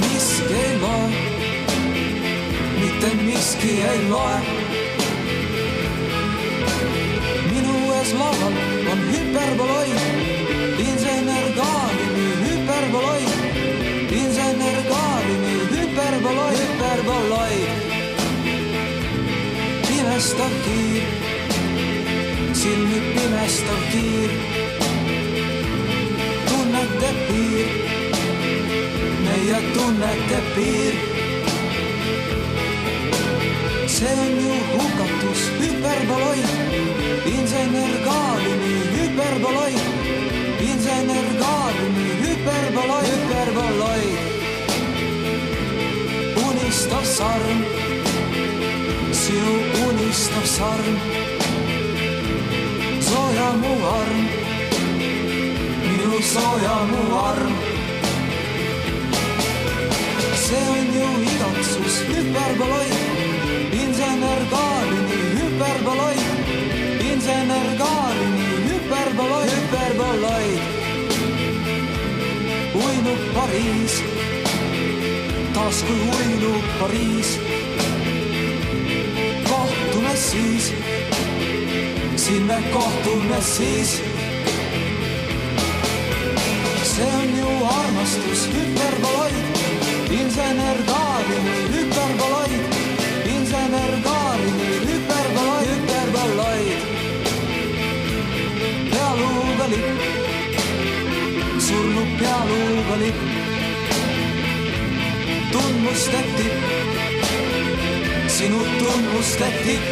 miski ei loe, mitte miski ei loe. Minu ees laual on hüperboloid, insener Gaalini hüperboloid, insener Gaalini hüperboloid, hüperboloid. Pimestav kiir, silmi pimestav kiir, tunnete piir, meie tunnete piir. See on ju hukatus, hüperboloid, insener Gaalini hüperboloid, insener Gaalini hüperboloid, hüperboloid. Unistav sarm, sinu unistav sarm, sooja mu arm, minu sooja mu arm. See on ju igatsus, hüperboloid, insener Gaalini hüperboloid, insener Gaalini hüperboloid, hüperboloid. Uinub Pariis, taas kui uinub Pariis. Kohtume siis, siin me kohtume siis. See on ju armastus, hüperboloid, insener Gaalini hüperboloid, insener Gaalini hüperboloid, hüperboloid. Pealuuga lipp, surnud pealuuga lipp, tundmuste tipp, sinu tundmuste tipp.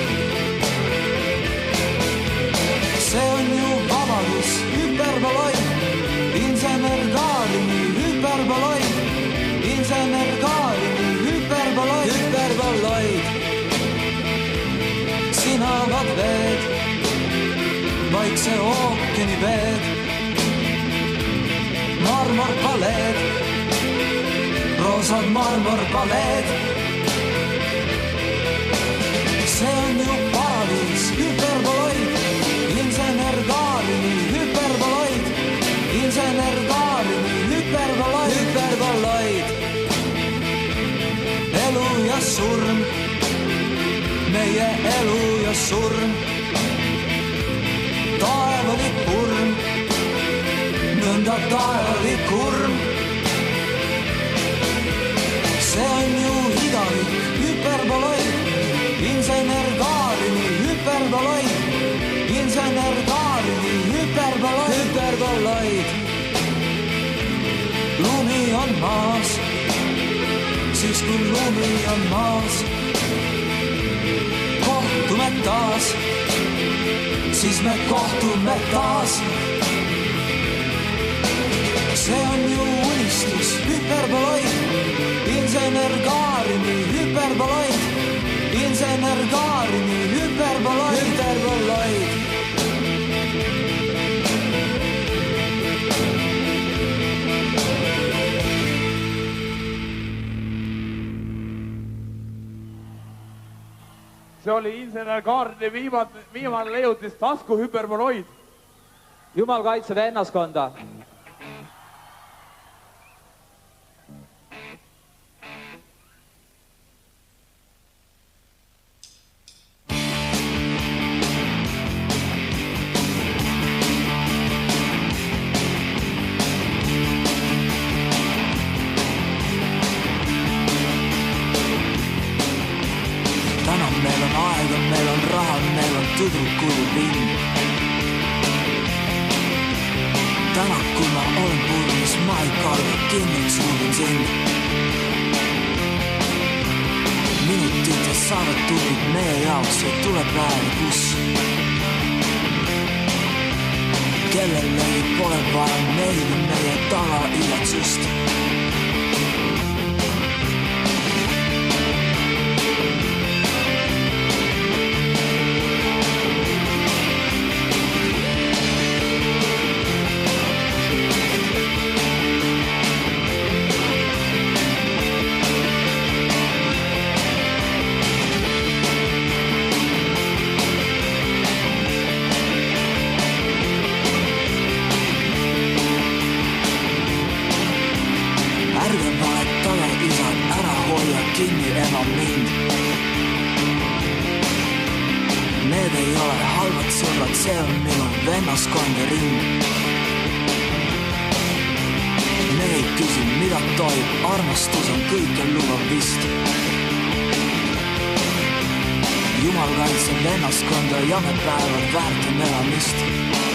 See on ju vabadus, hüperboloid, insener Gaalini hüperboloid, insener Gaalini hüperboloid, hüperboloid. Sinavad veed, Vaikse ookeani veed, marmorpaleed, roosad marmorpaleed. See on ju paradiis, hüperboloid, insener Gaalini hüperboloid, insener Gaalini hüperboloid, hüperboloid. Elu ja surm, meie elu ja surm, taevalik kurm, nõnda taevalik kurm. See on ju igavik, hüperboloid, insener Gaalini hüperboloid, insener Gaalini hüperboloid, hüperboloid. Lumi on maas, siis kui lumi on maas, kohtume taas, siis me kohtume taas. See on ju unistus, hüperboloid, insener Gaalini hüperboloid, insener Gaalini hüperboloid, hüperboloid. See oli insener Gaalini viimane leiutis tasku hüperboloid. Jumal kaitseb ennaskonda. Meil on aega, meil on raha, meil on tüdrukuid lind. Täna, kui ma olen purmis, ma ei karda, kinniks uudin sind. Minutid ja saavad tullid meie jaoks ja tuleb praegu kus. Kellelegi pole vaja meile meie taga ilatsust. kinni enam mind. Need ei ole halvad sõbrad, see on minu vennaskond ja ring. Neid küsin, mida toib, armastus on kõike lubav vist. Jumal kaitseb vennaskonda ja me päevad väärt on elamist.